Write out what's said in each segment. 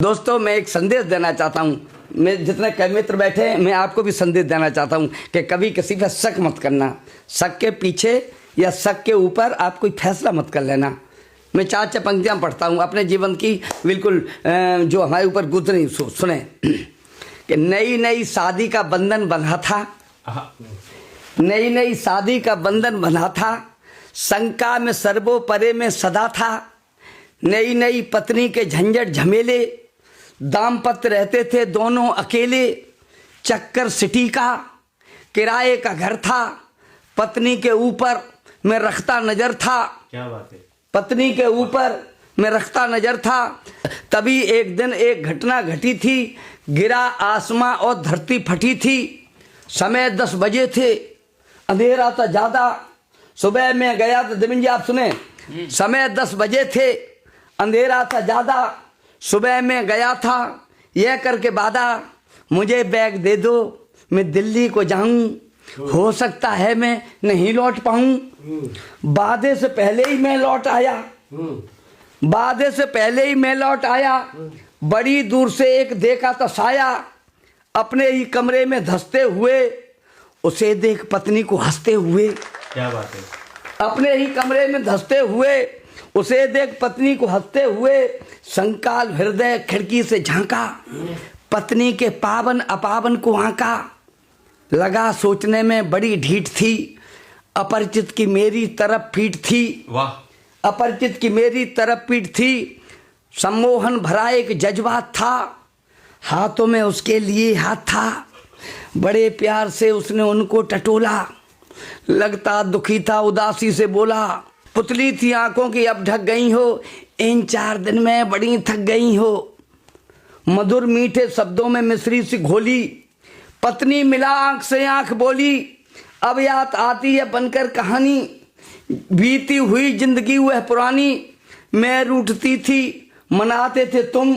दोस्तों, मैं एक संदेश देना चाहता हूँ। मैं जितने कई मित्र बैठे हैं, मैं आपको भी संदेश देना चाहता हूँ कि कभी किसी पर शक मत करना। शक के पीछे या शक के ऊपर आप कोई फैसला मत कर लेना। मैं 4 पंक्तियाँ पढ़ता हूँ अपने जीवन की, बिल्कुल जो हमारे ऊपर गुजरी। सुने कि नई नई शादी का बंधन बंधा था, नई नई शादी का बंधन बंधा था, शंका में सर्वोपरे में सदा था। नई नई पत्नी के झंझट झमेले, दाम्पत्य रहते थे दोनों अकेले। चक्कर सिटी का किराए का घर था, पत्नी के ऊपर मैं रखता नजर था। क्या बात है। पत्नी के ऊपर मैं रखता नजर था। तभी एक दिन एक घटना घटी थी, गिरा आसमां और धरती फटी थी। समय 10 बजे थे, अंधेरा था ज्यादा। सुबह में गया तो देवेंद्र जी आप सुने, समय 10 बजे थे, अंधेरा था ज्यादा। सुबह में गया था, यह करके वादा, मुझे बैग दे दो, मैं दिल्ली को जाऊं। हो सकता है मैं नहीं लौट पाऊं। वादे से पहले ही मैं लौट आया, वादे से पहले ही मैं लौट आया। बड़ी दूर से एक देखा तो साया, अपने ही कमरे में धंसते हुए, उसे देख पत्नी को हंसते हुए। क्या बात है। अपने ही कमरे में धंसते हुए, उसे देख पत्नी को हंसते हुए। संकाल हृदय खिड़की से झांका, पत्नी के पावन अपावन को आंका। लगा सोचने में बड़ी ढीठ थी, अपरिचित की मेरी तरफ पीठ थी। वाह। अपरिचित की मेरी तरफ पीठ थी। सम्मोहन भरा एक जज्बात था, हाथों में उसके लिए हाथ था। बड़े प्यार से उसने उनको टटोला, लगता दुखी था उदासी से बोला। पुतली थी आंखों की अब ढक गई हो, इन 4 दिन में बड़ी थक गई हो। मधुर मीठे शब्दों में मिश्री सी घोली, पत्नी मिला आंख से आंख बोली। अब याद आती है बनकर कहानी, बीती हुई जिंदगी वह पुरानी। मैं रूठती थी, मनाते थे तुम,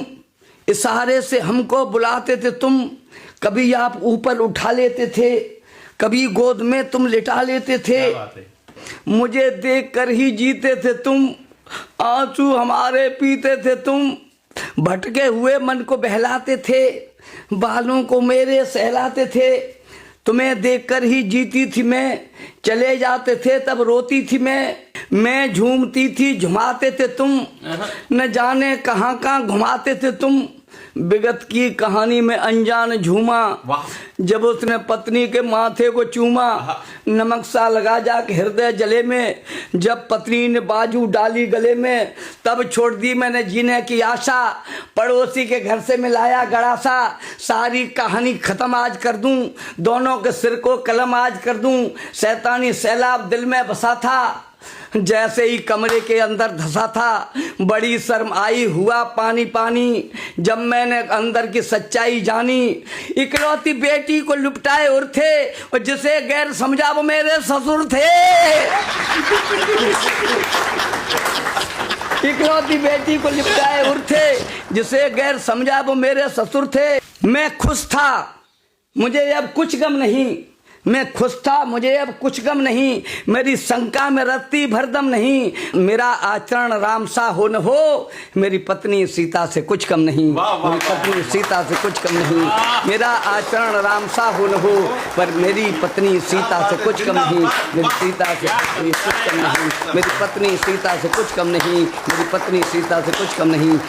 इशारे से हमको बुलाते थे तुम। कभी आप ऊपर उठा लेते थे, कभी गोद में तुम लिटा लेते थे। मुझे देखकर ही जीते थे तुम, आंसू हमारे पीते थे तुम। भटके हुए मन को बहलाते थे, बालों को मेरे सहलाते थे। तुम्हें देखकर ही जीती थी मैं, चले जाते थे तब रोती थी मैं झूमती थी झुमाते थे तुम। न जाने कहाँ कहाँ घुमाते थे तुम। विगत की कहानी में अनजान झूमा, जब उसने पत्नी के माथे को चूमा। नमक सा लगा जाके हृदय जले में, जब पत्नी ने बाजू डाली गले में, तब छोड़ दी मैंने जीने की आशा। पड़ोसी के घर से मिलाया गड़ासा, सारी कहानी खत्म आज कर दूं, दोनों के सिर को कलम आज कर दूं। शैतानी सैलाब दिल में बसा था, जैसे ही कमरे के अंदर धंसा था। बड़ी शर्म आई, हुआ पानी पानी, जब मैंने अंदर की सच्चाई जानी। इकलौती बेटी को लुपटाए और थे, और जिसे गैर समझा वो मेरे ससुर थे। इकलौती बेटी को लिपटाए और थे, जिसे गैर समझा वो मेरे ससुर थे। मैं खुश था, मुझे अब कुछ गम नहीं। मैं खुश था, मुझे अब कुछ गम नहीं। मेरी शंका में रत्ती भरदम नहीं। मेरा आचरण राम सा हो न हो, मेरी पत्नी सीता से कुछ कम नहीं। मेरी पत्नी सीता से कुछ कम नहीं। मेरा आचरण राम सा हो न हो, पर मेरी पत्नी सीता से कुछ कम नहीं। मेरी सीता से कुछ कम नहीं। मेरी पत्नी सीता से कुछ कम नहीं। मेरी पत्नी सीता से कुछ कम नहीं।